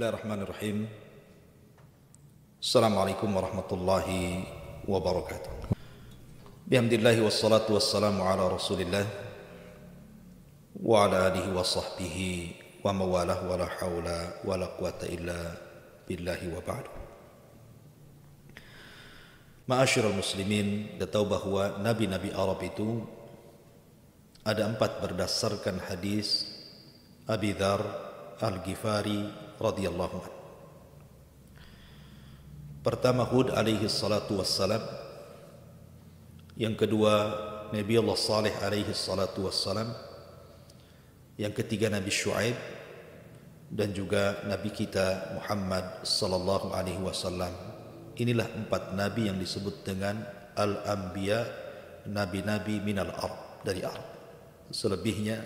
Bismillahirrahmanirrahim. Assalamualaikum warahmatullahi wabarakatuh. Bihamdillahi wassalatu wassalamu ala rasulillah wa ala alihi wa sahbihi wa mawalah wa la hawla wa la quwata illa billahi wa ba'du. Ma'asyiral muslimin, kita tahu bahwa nabi-nabi Arab itu ada 4 berdasarkan hadis Abi Dzar Al-Ghifari radhiyallahu anhu. Pertama Hud alaihi salatu wassalam, yang kedua Nabi Allah Saleh alaihi salatu wassalam, yang ketiga Nabi Syuaib, dan juga Nabi kita Muhammad sallallahu alaihi wasallam. Inilah 4 nabi yang disebut dengan al-anbiya, nabi-nabi minal Arab, dari Arab. Selebihnya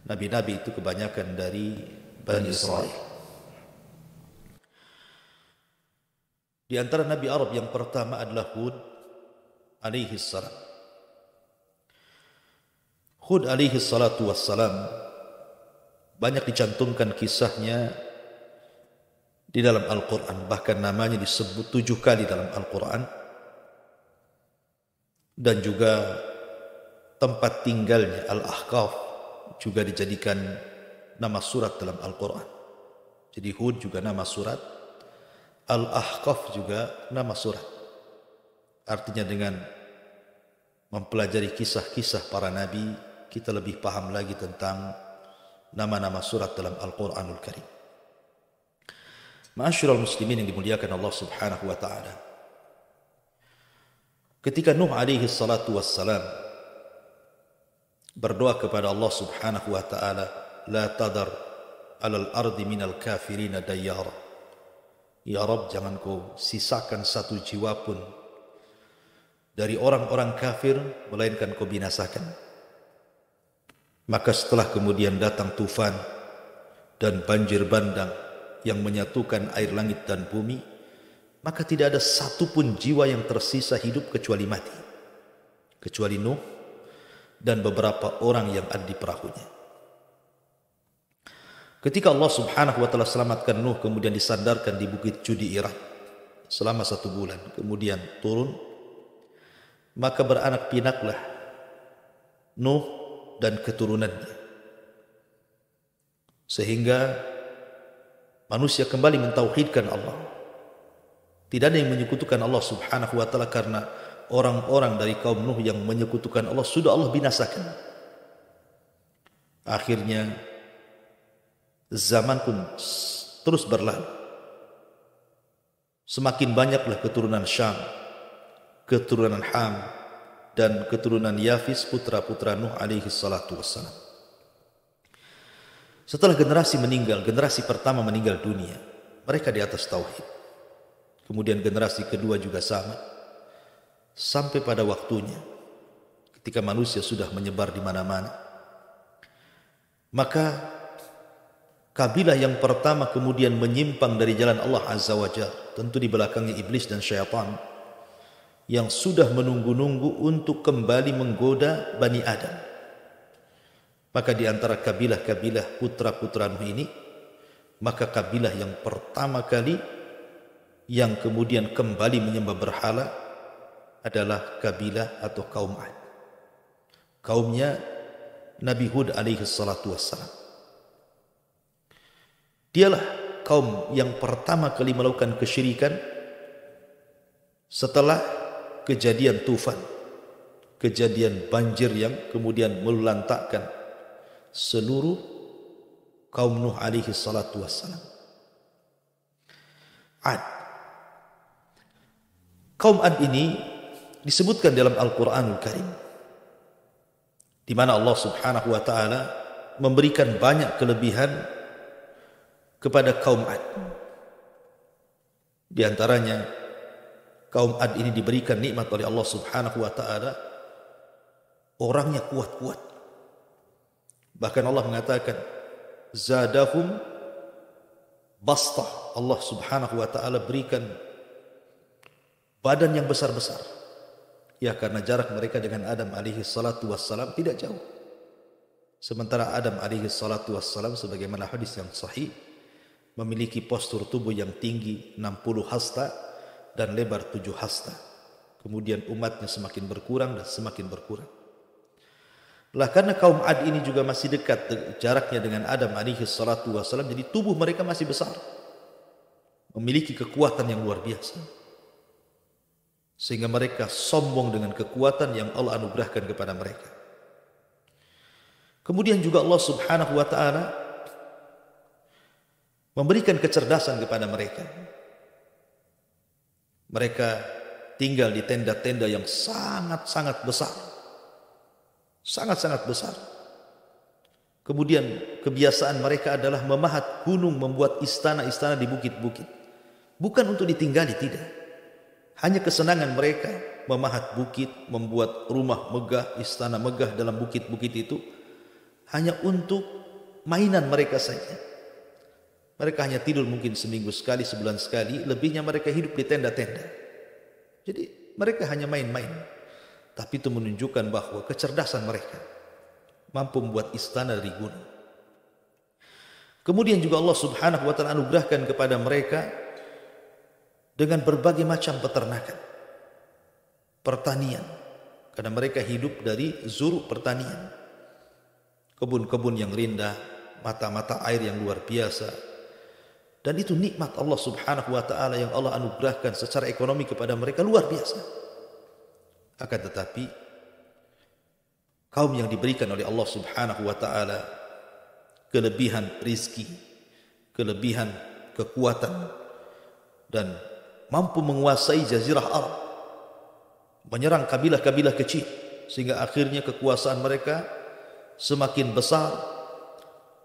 nabi-nabi itu kebanyakan dari Bani Israel. Di antara nabi Arab yang pertama adalah Hud alaihi salam. Hud alaihi salatu wassalam banyak dicantumkan kisahnya di dalam Al-Quran. Bahkan namanya disebut 7 kali dalam Al-Quran. Dan juga tempat tinggalnya Al-Ahqaf juga dijadikan nama surat dalam Al-Quran. Jadi Hud juga nama surat, Al-Ahqaf juga nama surat. Artinya dengan mempelajari kisah-kisah para nabi, kita lebih paham lagi tentang nama-nama surat dalam Al-Quranul Karim. Ma'asyiral muslimin yang dimuliakan Allah subhanahu wa ta'ala, ketika Nuh alaihi salatu wassalam berdoa kepada Allah subhanahu wa ta'ala, la tadar alal ardi minal kafirina dayyara, ya Rabb, jangan kau sisakan satu jiwa pun dari orang-orang kafir melainkan kau binasakan. Maka setelah kemudian datang tufan dan banjir bandang yang menyatukan air langit dan bumi, maka tidak ada satu pun jiwa yang tersisa hidup kecuali mati, kecuali Nuh dan beberapa orang yang ada di perahunya. Ketika Allah subhanahu wa ta'ala selamatkan Nuh, kemudian disandarkan di bukit Judi Irak selama 1 bulan, kemudian turun, maka beranak pinaklah Nuh dan keturunannya, sehingga manusia kembali mentauhidkan Allah. Tidak ada yang menyekutukan Allah subhanahu wa ta'ala, karena orang-orang dari kaum Nuh yang menyekutukan Allah sudah Allah binasakan. Akhirnya zaman pun terus berlalu. Semakin banyaklah keturunan Syam, keturunan Ham, dan keturunan Yafis, putra-putra Nuh alaihi salatu wassalam. Setelah generasi meninggal, generasi pertama meninggal dunia, mereka di atas tauhid. Kemudian generasi kedua juga sama, sampai pada waktunya ketika manusia sudah menyebar di mana-mana, maka kabilah yang pertama kemudian menyimpang dari jalan Allah Azza wa Jalla, tentu di belakangnya iblis dan syaitan yang sudah menunggu-nunggu untuk kembali menggoda Bani Adam. Maka di antara kabilah-kabilah putra-putra Nuh ini, maka kabilah yang pertama kali yang kemudian kembali menyembah berhala adalah kabilah atau kaum Ad. Kaumnya Nabi Hud alaihi salatu wassalam. Dialah kaum yang pertama kali melakukan kesyirikan setelah kejadian tufan, kejadian banjir yang kemudian melantakkan seluruh kaum Nuh alaihi salatu wassalam. Ad. Kaum Ad ini disebutkan dalam Al-Quranul Karim, di mana Allah subhanahu wa ta'ala memberikan banyak kelebihan kepada kaum Ad. Di antaranya, kaum Ad ini diberikan nikmat oleh Allah subhanahu wa ta'ala, orangnya kuat-kuat. Bahkan Allah mengatakan, zadahum bastah. Allah subhanahu wa ta'ala berikan badan yang besar-besar. Ya, karena jarak mereka dengan Adam alaihi salatu wassalam tidak jauh. Sementara Adam alaihi salatu wassalam, sebagaimana hadis yang sahih, memiliki postur tubuh yang tinggi 60 hasta dan lebar 7 hasta. Kemudian umatnya semakin berkurang dan semakin berkurang. Lah karena kaum Ad ini juga masih dekat jaraknya dengan Adam alaihi salatu wassalam, jadi tubuh mereka masih besar, memiliki kekuatan yang luar biasa, sehingga mereka sombong dengan kekuatan yang Allah anugerahkan kepada mereka. Kemudian juga Allah subhanahu wa ta'ala memberikan kecerdasan kepada mereka. Mereka tinggal di tenda-tenda yang sangat-sangat besar, sangat-sangat besar. Kemudian kebiasaan mereka adalah memahat gunung, membuat istana-istana di bukit-bukit. Bukan untuk ditinggali, tidak. Hanya kesenangan mereka memahat bukit, membuat rumah megah, istana megah dalam bukit-bukit itu, hanya untuk mainan mereka saja. Mereka hanya tidur mungkin seminggu sekali, sebulan sekali, lebihnya mereka hidup di tenda-tenda. Jadi mereka hanya main-main. Tapi itu menunjukkan bahwa kecerdasan mereka mampu membuat istana dari gunung. Kemudian juga Allah subhanahu wa ta'ala anugerahkan kepada mereka dengan berbagai macam peternakan, pertanian. Karena mereka hidup dari zuruk pertanian. Kebun-kebun yang rindah, mata-mata air yang luar biasa. Dan itu nikmat Allah subhanahu wa ta'ala yang Allah anugerahkan secara ekonomi kepada mereka luar biasa. Akan tetapi kaum yang diberikan oleh Allah subhanahu wa ta'ala kelebihan rizki, kelebihan kekuatan, dan mampu menguasai jazirah Arab, menyerang kabilah-kabilah kecil, sehingga akhirnya kekuasaan mereka semakin besar.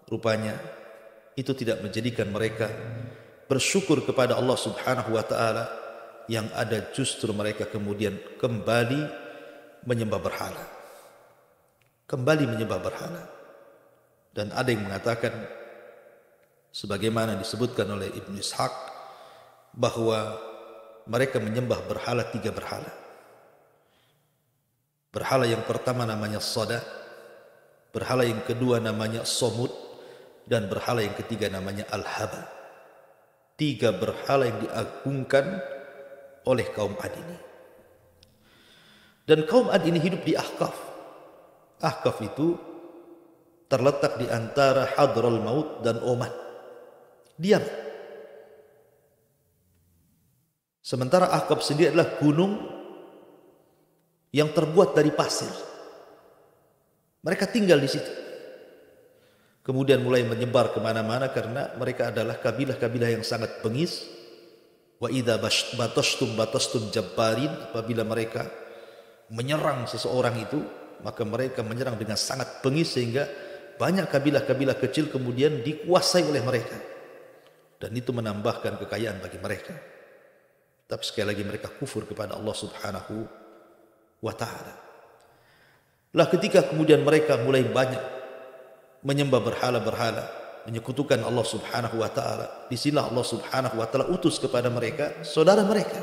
Rupanya itu tidak menjadikan mereka bersyukur kepada Allah subhanahu wa ta'ala, yang ada justru mereka kemudian kembali menyembah berhala. Kembali menyembah berhala. Dan ada yang mengatakan, sebagaimana disebutkan oleh Ibnu Ishaq, bahwa mereka menyembah berhala 3 berhala. Berhala yang pertama namanya Sada, berhala yang kedua namanya Somud, dan berhala yang ketiga namanya Al-Haba. 3 berhala yang diagungkan oleh kaum Ad ini. Dan kaum Ad ini hidup di Ahqaf. Ahqaf itu terletak di antara Hadral Maut dan Oman. Diam. Sementara Ahqaf sendiri adalah gunung yang terbuat dari pasir. Mereka tinggal di situ. Kemudian mulai menyebar kemana-mana karena mereka adalah kabilah-kabilah yang sangat bengis. Wa idza batastum jabbarin, apabila mereka menyerang seseorang itu, maka mereka menyerang dengan sangat bengis, sehingga banyak kabilah-kabilah kecil kemudian dikuasai oleh mereka. Dan itu menambahkan kekayaan bagi mereka. Tapi sekali lagi mereka kufur kepada Allah subhanahu wa ta'ala. Lah ketika kemudian mereka mulai banyak menyembah berhala-berhala, menyekutukan Allah subhanahu wa ta'ala, disinilah Allah subhanahu wa ta'ala utus kepada mereka saudara mereka,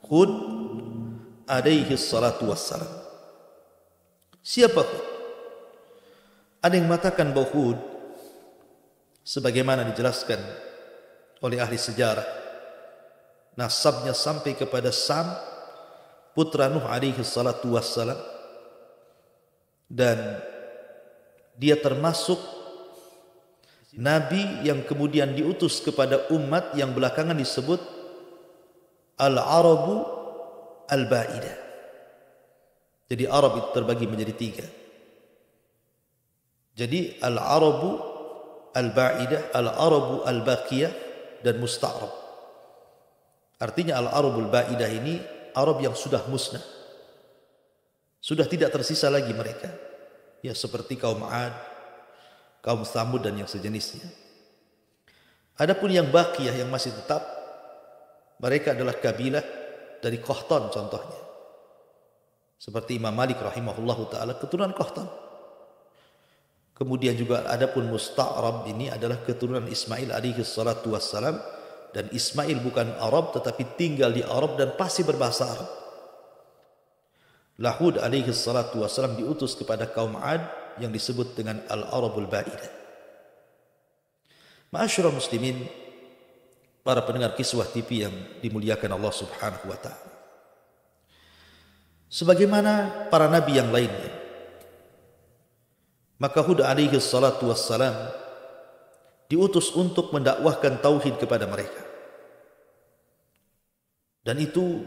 Hud alaihi salatu wassalam. Siapa Hud? Ada yang mengatakan bahwa Hud, sebagaimana dijelaskan oleh ahli sejarah, nasabnya sampai kepada Sam, putra Nuh alaihi salatu wassalam, dan dia termasuk nabi yang kemudian diutus kepada umat yang belakangan disebut Al-Arabu Al-Ba'idah. Jadi Arab itu terbagi menjadi 3. Jadi Al-Arabu Al-Ba'idah, Al-Arabu Al-Baqiyah, dan Musta'rab. Artinya Al-Arabu Al-Ba'idah ini Arab yang sudah musnah, sudah tidak tersisa lagi mereka. Ya, seperti kaum Ad, kaum Thamud dan yang sejenisnya. Adapun yang Baqiyah yang masih tetap, mereka adalah kabilah dari Qahtan contohnya. Seperti Imam Malik rahimahullahu ta'ala keturunan Qahtan. Kemudian juga adapun Musta'rab ini adalah keturunan Ismail alaihi salatu wassalam. Dan Ismail bukan Arab tetapi tinggal di Arab dan pasti berbahasa Arab. Hud alaihi salatu wassalam diutus kepada kaum Ad yang disebut dengan Al-Arabul Ba'idah. Ma'asyiral muslimin, para pendengar kiswah TV yang dimuliakan Allah Subhanahu wa taala. Sebagaimana para nabi yang lainnya, maka Hud alaihi salatu wassalam diutus untuk mendakwahkan tauhid kepada mereka. Dan itu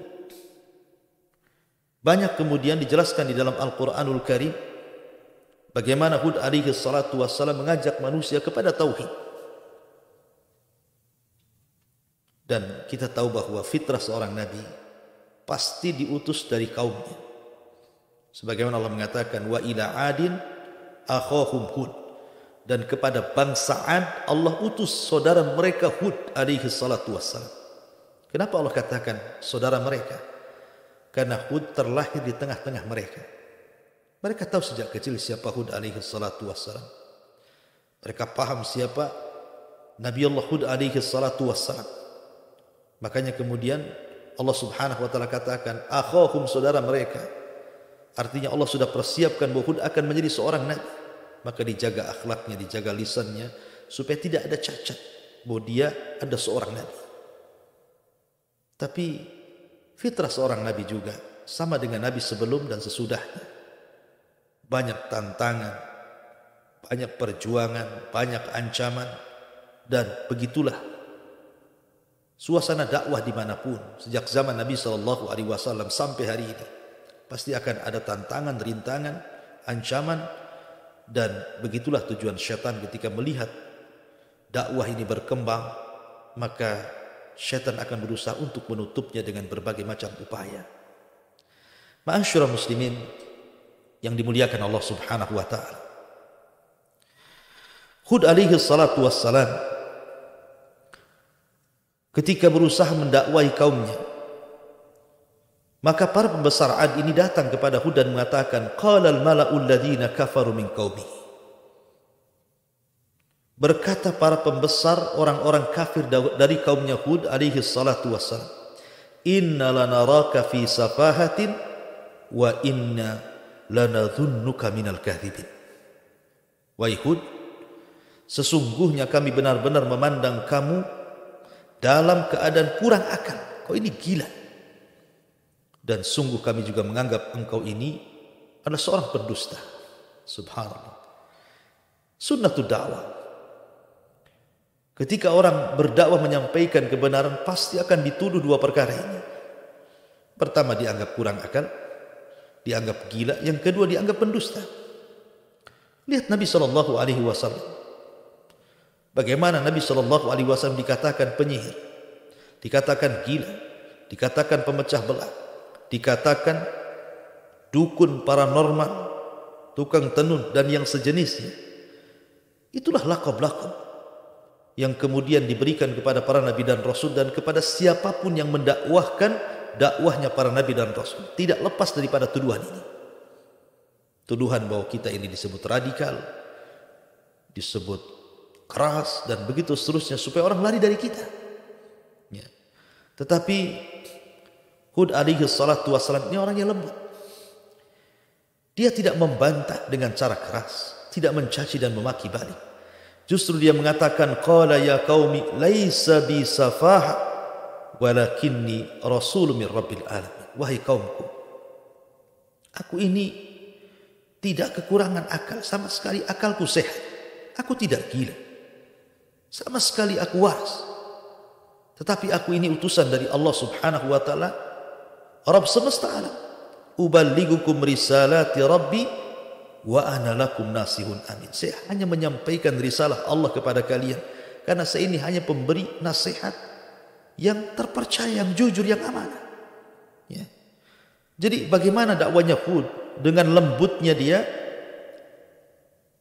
banyak kemudian dijelaskan di dalam Al-Quranul Karim bagaimana Hud alaihi salatu wassalam mengajak manusia kepada tauhid. Dan kita tahu bahwa fitrah seorang nabi pasti diutus dari kaumnya. Sebagaimana Allah mengatakan, wa ila adin akhahum Hud. Dan kepada bangsa Ad Allah utus saudara mereka Hud alaihi salatu wassalam. Kenapa Allah katakan saudara mereka? Karena Hud terlahir di tengah-tengah mereka. Mereka tahu sejak kecil siapa Hud alaihi salatu wassalam. Mereka paham siapa Nabi Allah Hud alaihi salatu wassalam. Makanya kemudian Allah Subhanahu wa taala katakan akhahum, saudara mereka. Artinya Allah sudah persiapkan bahwa Hud akan menjadi seorang nabi. Maka dijaga akhlaknya, dijaga lisannya supaya tidak ada cacat bahwa dia ada seorang nabi. Tapi fitrah seorang nabi juga sama dengan nabi sebelum dan sesudahnya. Banyak tantangan, banyak perjuangan, banyak ancaman, dan begitulah suasana dakwah dimanapun sejak zaman Nabi SAW sampai hari ini. Pasti akan ada tantangan, rintangan, ancaman, dan begitulah tujuan syaitan ketika melihat dakwah ini berkembang, maka syaitan akan berusaha untuk menutupnya dengan berbagai macam upaya. Ma'asyiral muslimin yang dimuliakan Allah Subhanahu wa taala. Hud alaihi salatu wassalam ketika berusaha mendakwai kaumnya, maka para pembesar Ad ini datang kepada Hud dan mengatakan, qalal mala'ul ladzina kafaru min qaumi. Berkata para pembesar orang-orang kafir dari kaumnya Hud alaihi salatu wassalam, inna lanaraka fi safahatin wa inna lanadhunnuka minal kadhibin. Wahai Hud, sesungguhnya kami benar-benar memandang kamu dalam keadaan kurang akal. Kau ini gila. Dan sungguh kami juga menganggap engkau ini adalah seorang pendusta. Subhanallah. Sunnatul dakwah. Ketika orang berdakwah menyampaikan kebenaran, pasti akan dituduh dua perkara ini. Pertama, dianggap kurang akal, dianggap gila. Yang kedua, dianggap pendusta. Lihat Nabi SAW. Bagaimana Nabi SAW dikatakan penyihir, dikatakan gila, dikatakan pemecah belah, dikatakan dukun paranormal, tukang tenun dan yang sejenisnya. Itulah laqab-laqab yang kemudian diberikan kepada para nabi dan rasul dan kepada siapapun yang mendakwahkan dakwahnya para nabi dan rasul. Tidak lepas daripada tuduhan ini. Tuduhan bahwa kita ini disebut radikal, disebut keras, dan begitu seterusnya supaya orang lari dari kita. Ya. Tetapi Hud alaihi salatu wassalam ini orang yang lembut. Dia tidak membantah dengan cara keras, tidak mencaci dan memaki balik. Justru dia mengatakan, qala ya qaumi laisa bi safaha walakinni rasulun min rabbil alamin. Wahai kaumku, aku ini tidak kekurangan akal, sama sekali akalku sehat. Aku tidak gila. Sama sekali aku waras. Tetapi aku ini utusan dari Allah Subhanahu wa taala, Rabb semesta alam. Uballigukum risalati Rabbi wa ana lakum nasihun amin. Saya hanya menyampaikan risalah Allah kepada kalian karena saya ini hanya pemberi nasihat yang terpercaya, yang jujur, yang amanah. Ya. Jadi bagaimana dakwanya Hud? Dengan lembutnya dia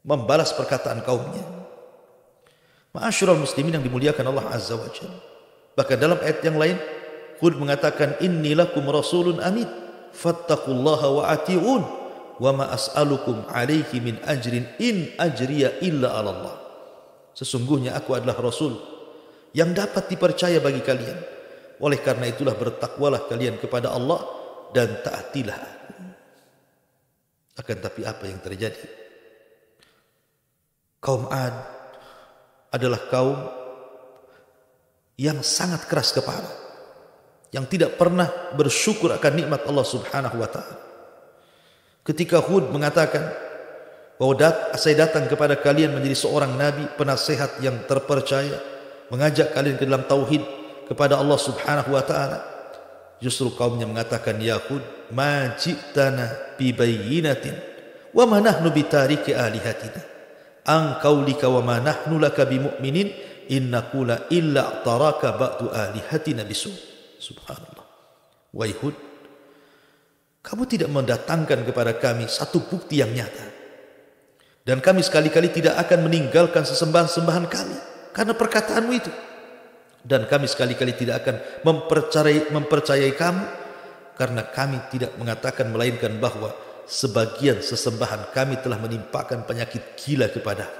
membalas perkataan kaumnya. Ma'asyiral muslimin yang dimuliakan Allah Azza wa Jalla. Bahkan dalam ayat yang lain Hud mengatakan, inni lakum rasulun amin fattaqullaha wa ati'un wa ma as'alukum alaihi min ajrin in ajriya illa 'ala Allah. Sesungguhnya aku adalah rasul yang dapat dipercaya bagi kalian. Oleh karena itulah bertakwalah kalian kepada Allah dan taatilah aku. Akan tapi apa yang terjadi? Kaum Ad adalah kaum yang sangat keras kepala, yang tidak pernah bersyukur akan nikmat Allah Subhanahu wa taala. Ketika Hud mengatakan bahwa saya datang kepada kalian menjadi seorang nabi, penasehat yang terpercaya, mengajak kalian ke dalam tauhid kepada Allah Subhanahu wa taala, justru kaumnya mengatakan, ya Hud, ma ji'tana bi bayyinatin wa ma nahnu bi tariki alihatina an qaulika wa ma nahnu laka bimu'minin innakula illa taraka ba'du alihatina bisu. Subhanallah. Wahai Hud, kamu tidak mendatangkan kepada kami satu bukti yang nyata, dan kami sekali-kali tidak akan meninggalkan sesembahan-sembahan kami karena perkataanmu itu, dan kami sekali-kali tidak akan mempercayai kamu karena kami tidak mengatakan melainkan bahwa sebagian sesembahan kami telah menimpakan penyakit gila kepadamu.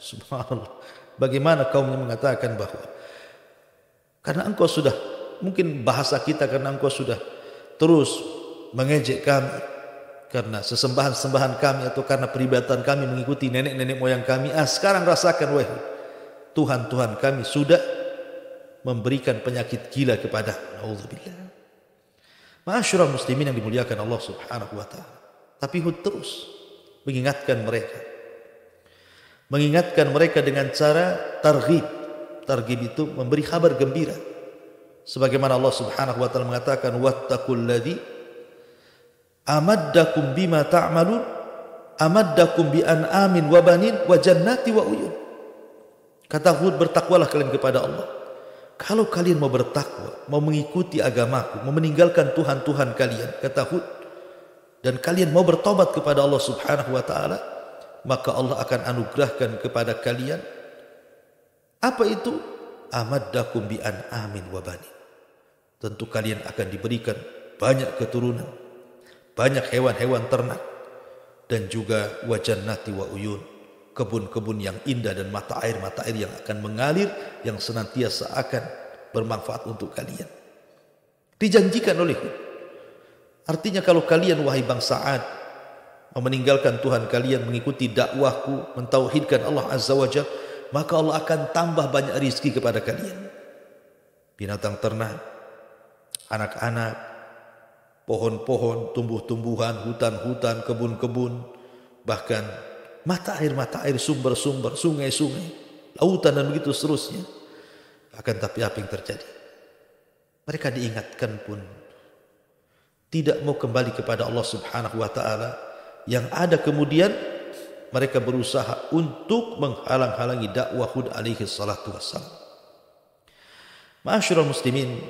Subhanallah. Bagaimana kaumnya mengatakan bahwa karena engkau sudah, mungkin bahasa kita, karena engkau sudah terus mengejek kami karena sesembahan-sembahan kami atau karena peribadatan kami mengikuti nenek-nenek moyang kami, sekarang rasakan, wahai Tuhan-Tuhan kami sudah memberikan penyakit gila kepada. Nauzubillah. Ma'asyiral muslimin yang dimuliakan Allah Subhanahu wa taala. Tapi Hud terus mengingatkan mereka dengan cara targhib. Targhib itu memberi kabar gembira. Sebagaimana Allah Subhanahu wa taala mengatakan, wattaqul ladzi amaddakum bima ta'malun amaddakum bi an'amin wa banin wa jannati wa uyun. Kata Hud, bertakwalah kalian kepada Allah. Kalau kalian mau bertakwa, mau mengikuti agamaku, mau meninggalkan Tuhan-Tuhan kalian, kata Hud, dan kalian mau bertobat kepada Allah Subhanahu wa taala, maka Allah akan anugerahkan kepada kalian apa itu? Amaddakum bi an'amin wa banin. Tentu kalian akan diberikan banyak keturunan, banyak hewan-hewan ternak, dan juga wa jannati wa uyun, kebun-kebun yang indah dan mata air yang akan mengalir, yang senantiasa akan bermanfaat untuk kalian. Dijanjikan oleh Hud. Artinya kalau kalian, wahai bangsa Ad, meninggalkan Tuhan kalian, mengikuti dakwahku, mentauhidkan Allah Azza wa Jalla, maka Allah akan tambah banyak rizki kepada kalian. Binatang ternak, anak-anak, pohon-pohon, tumbuh-tumbuhan, hutan-hutan, kebun-kebun, bahkan mata air, sumber-sumber, sungai-sungai, lautan, dan begitu seterusnya. Akan tapi apa yang terjadi? Mereka diingatkan pun tidak mau kembali kepada Allah Subhanahu wa taala. Yang ada kemudian mereka berusaha untuk menghalang-halangi dakwah Hud alaihi salatu wassalam. Ma'asyiral muslimin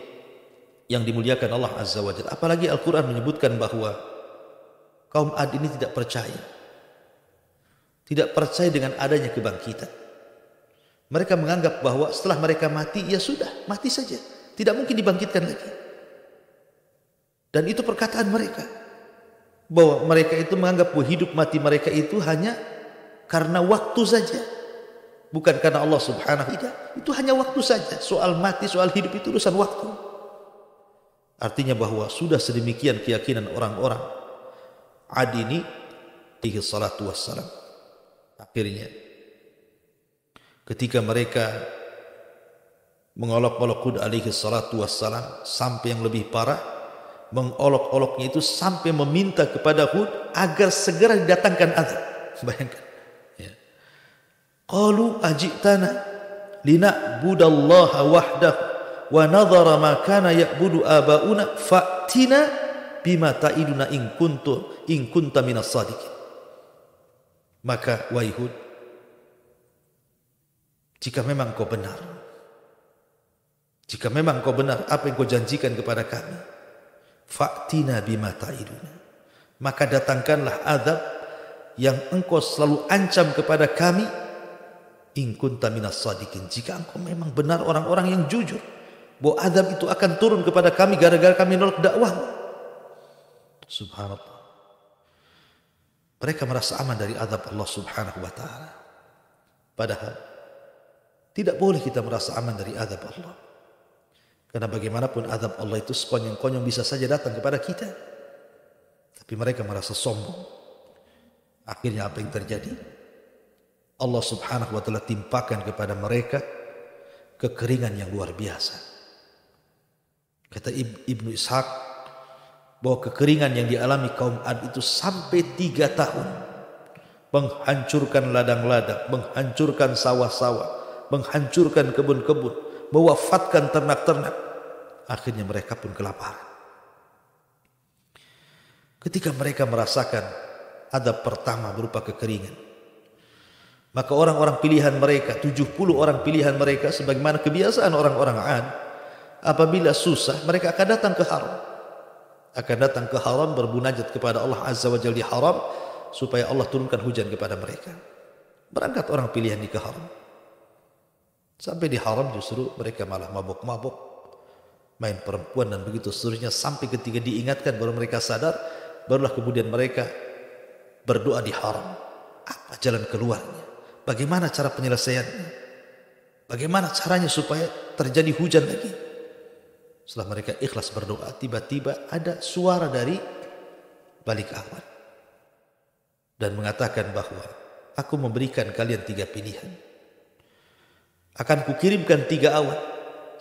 yang dimuliakan Allah Azza wa Jalla, apalagi Al-Quran menyebutkan bahwa kaum Ad ini tidak percaya dengan adanya kebangkitan. Mereka menganggap bahwa setelah mereka mati, ya sudah, mati saja, tidak mungkin dibangkitkan lagi. Dan itu perkataan mereka, bahwa mereka itu menganggap bahwa hidup mati mereka itu hanya karena waktu saja, bukan karena Allah Subhanahu wa taala. Itu hanya waktu saja. Soal mati, soal hidup itu urusan waktu. Artinya bahwa sudah sedemikian keyakinan orang-orang Ad ini alaihi salatu wassalam. Akhirnya ketika mereka mengolok-olok Hud alaihi salatu wassalam sampai yang lebih parah, mengolok-oloknya itu sampai meminta kepada Hud agar segera didatangkan azab. Bayangkan, ya. Qalu ajitana lina'budallaha wahdahu wa nadhara ma kana ya'budu abauna fa'tina bima ta'iduna in kunta minas sadiqin. Maka wahai Hud, jika memang kau benar apa yang kau janjikan kepada kami, fa'tina bima ta'iduna, maka datangkanlah azab yang engkau selalu ancam kepada kami, in kunta minas sadiqin, jika engkau memang benar orang-orang yang jujur bahwa azab itu akan turun kepada kami gara-gara kami menolak dakwahmu. Subhanallah. Mereka merasa aman dari azab Allah Subhanahu wa taala. Padahal tidak boleh kita merasa aman dari azab Allah. Karena bagaimanapun azab Allah itu sekonyong-konyong bisa saja datang kepada kita. Tapi mereka merasa sombong. Akhirnya apa yang terjadi? Allah subhanahu wa ta'ala timpakan kepada mereka kekeringan yang luar biasa. Kata Ibnu Ishaq bahwa kekeringan yang dialami kaum Ad itu sampai 3 tahun, menghancurkan ladang-ladang, menghancurkan sawah-sawah, menghancurkan kebun-kebun, mewafatkan ternak-ternak. Akhirnya mereka pun kelaparan. Ketika mereka merasakan adab pertama berupa kekeringan, maka orang-orang pilihan mereka, 70 orang pilihan mereka, sebagaimana kebiasaan orang-orang Ad, apabila susah mereka akan datang ke haram. Akan datang ke haram berbunajat kepada Allah Azza wa Jalla di haram supaya Allah turunkan hujan kepada mereka. Berangkat orang pilihan di ke haram. Sampai di haram justru mereka malah mabuk-mabuk, main perempuan dan begitu seterusnya, sampai ketika diingatkan baru mereka sadar, barulah kemudian mereka berdoa di haram. Apa jalan keluarnya? Bagaimana cara penyelesaiannya? Bagaimana caranya supaya terjadi hujan lagi? Setelah mereka ikhlas berdoa, tiba-tiba ada suara dari balik awan dan mengatakan bahwa aku memberikan kalian 3 pilihan. Akan kukirimkan 3 awan.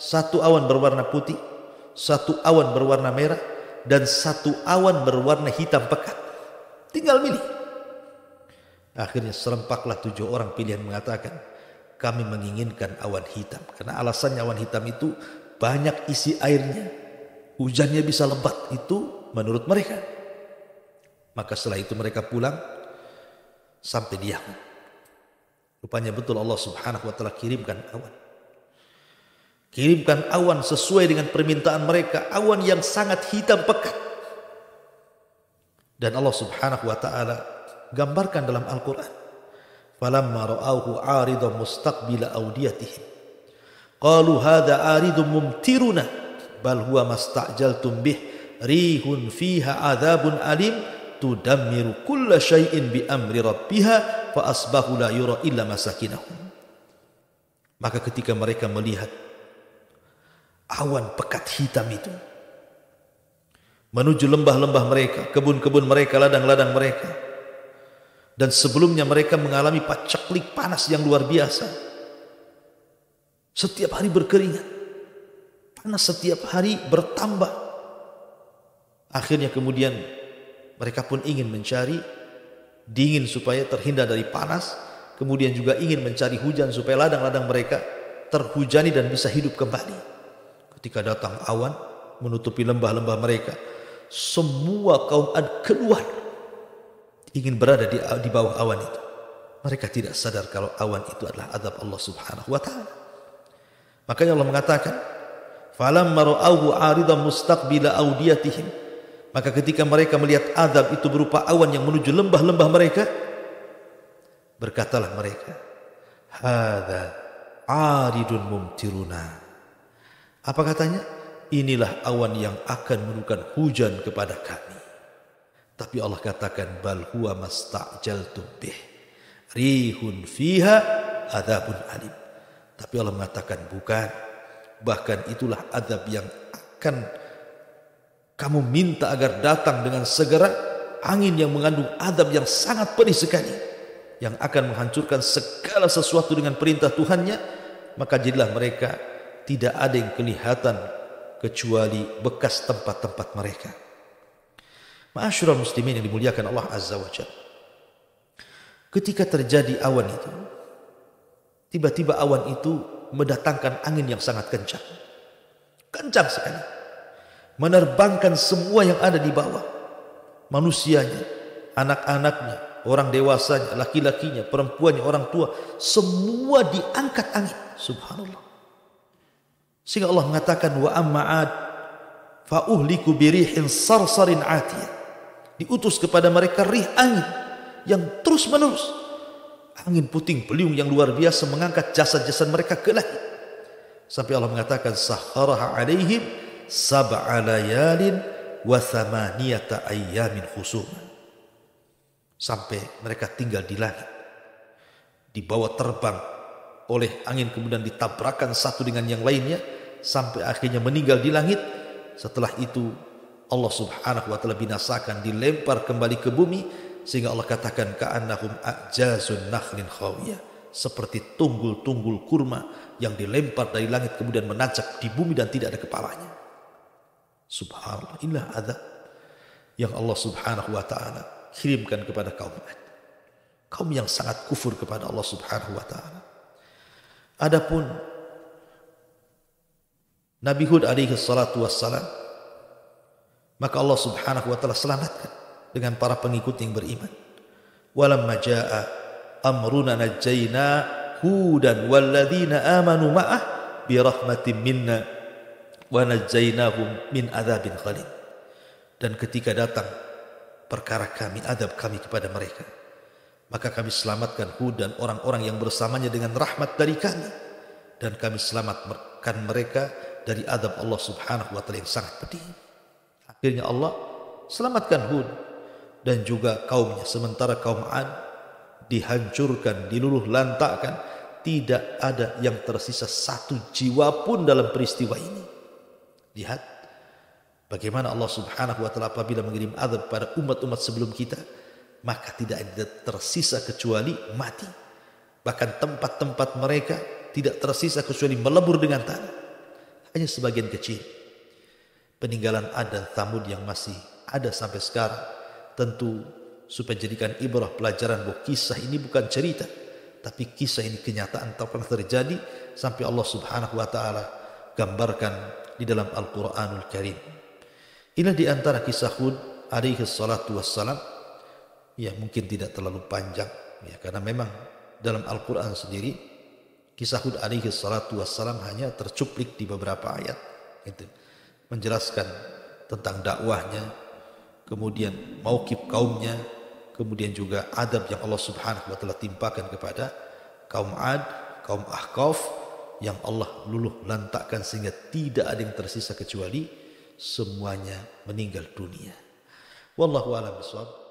1 awan berwarna putih, 1 awan berwarna merah, dan 1 awan berwarna hitam pekat. Tinggal milih. Akhirnya serempaklah 7 orang pilihan mengatakan, kami menginginkan awan hitam. Karena alasannya awan hitam itu banyak isi airnya, hujannya bisa lebat, itu menurut mereka. Maka setelah itu mereka pulang sampai di Yaman. Rupanya betul Allah subhanahu wa ta'ala kirimkan awan. Kirimkan awan sesuai dengan permintaan mereka, awan yang sangat hitam pekat. Dan Allah subhanahu wa ta'ala gambarkan dalam Al-Quran, falamma ra'awhu 'aridan mustaqbila awdiyatihim qalu hadha 'aridun mumtiruna bal huwa masta'jaltum bih rihun fiha 'adzabun alim tudammiru kulla syai'in bi amri rabbiha fa asbahu la yura illa masakinahum. Maka ketika mereka melihat awan pekat hitam itu menuju lembah-lembah mereka, kebun-kebun mereka, ladang-ladang mereka, dan sebelumnya mereka mengalami paceklik panas yang luar biasa, setiap hari berkeringat, panas setiap hari bertambah. Akhirnya kemudian mereka pun ingin mencari dingin supaya terhindar dari panas, kemudian juga ingin mencari hujan supaya ladang-ladang mereka terhujani dan bisa hidup kembali. Ketika datang awan menutupi lembah-lembah mereka, semua kaum Ad keluar ingin berada di bawah awan itu. Mereka tidak sadar kalau awan itu adalah azab Allah subhanahu wa ta'ala. Makanya Allah mengatakan, falamma ra'awhu 'aridan mustaqbila awdiyatihim, maka ketika mereka melihat azab itu berupa awan yang menuju lembah-lembah mereka, berkatalah mereka, hadza 'aridun mumtiruna. Apa katanya? Inilah awan yang akan menurunkan hujan kepada kami. Tapi Allah katakan, bal huwa masta'jaltum bih rihun fiha adzabun alim. Tapi Allah mengatakan bukan, bahkan itulah azab yang akan kamu minta agar datang dengan segera, angin yang mengandung azab yang sangat pedih sekali, yang akan menghancurkan segala sesuatu dengan perintah Tuhannya. Maka jadilah mereka tidak ada yang kelihatan kecuali bekas tempat-tempat mereka. Ma'asyiral muslimin yang dimuliakan Allah Azza wa Jalla, ketika terjadi awan itu, tiba-tiba awan itu mendatangkan angin yang sangat kencang. Kencang sekali. Menerbangkan semua yang ada di bawah. Manusianya, anak-anaknya, orang dewasanya, laki-lakinya, perempuannya, orang tua, semua diangkat angin. Subhanallah. Sehingga Allah mengatakan, wa amma'ad fa'uhliku birihin sarsarin atiyah. Diutus kepada mereka rih angin yang terus menerus, angin puting beliung yang luar biasa, mengangkat jasad-jasad mereka ke langit. Sampai Allah mengatakan, sakharaha alaihim sab'a layalin wa thamaniyata ayyamin husuma. Sampai mereka tinggal di langit, dibawa terbang oleh angin, kemudian ditabrakan satu dengan yang lainnya sampai akhirnya meninggal di langit. Setelah itu Allah subhanahu wa ta'ala binasakan, dilempar kembali ke bumi sehingga Allah katakan ka'annahum a'jazun nakhlin khawiyah, seperti tunggul-tunggul kurma yang dilempar dari langit kemudian menancap di bumi dan tidak ada kepalanya. Subhanallah, inilah azab yang Allah Subhanahu wa taala kirimkan kepada kaum Ad, kaum yang sangat kufur kepada Allah Subhanahu wa taala. Adapun Nabi Hud alaihi salatu wassalam, maka Allah Subhanahu wa taala selamatkan dengan para pengikut yang beriman. Walamma jaa amruna najjayna hudan walladzina amanu ma'ah bi rahmatin minna wa najjaynahum min adzabin ghalib. Dan ketika datang perkara kami, azab kami kepada mereka, maka kami selamatkan Hud dan orang-orang yang bersamanya dengan rahmat dari kami, dan kami selamatkan mereka dari azab Allah Subhanahu wa taala yang sangat pedih. Akhirnya Allah selamatkan Hud dan juga kaumnya, sementara kaum Ad dihancurkan, diluluh lantakkan, tidak ada yang tersisa satu jiwa pun dalam peristiwa ini. Lihat bagaimana Allah Subhanahu wa taala apabila mengirim azab pada umat-umat sebelum kita, maka tidak ada tersisa kecuali mati. Bahkan tempat-tempat mereka tidak tersisa kecuali melebur dengan tanah. Hanya sebagian kecil peninggalan Ad dan Thamud yang masih ada sampai sekarang. Tentu supaya jadikan ibrah pelajaran bahwa kisah ini bukan cerita, tapi kisah ini kenyataan tak pernah terjadi sampai Allah Subhanahu wa taala gambarkan di dalam Al-Qur'anul Karim. Inilah di antara kisah Hud alaihi salatu wassalam. Ya, mungkin tidak terlalu panjang ya, karena memang dalam Al-Qur'an sendiri kisah Hud alaihi salatu wassalam hanya tercuplik di beberapa ayat itu, menjelaskan tentang dakwahnya, kemudian mauqif kaumnya, kemudian juga adab yang Allah Subhanahu wa taala timpakan kepada kaum Ad, kaum Ahqaf yang Allah luluh lantakkan sehingga tidak ada yang tersisa kecuali semuanya meninggal dunia. Wallahu a'lam bishawab.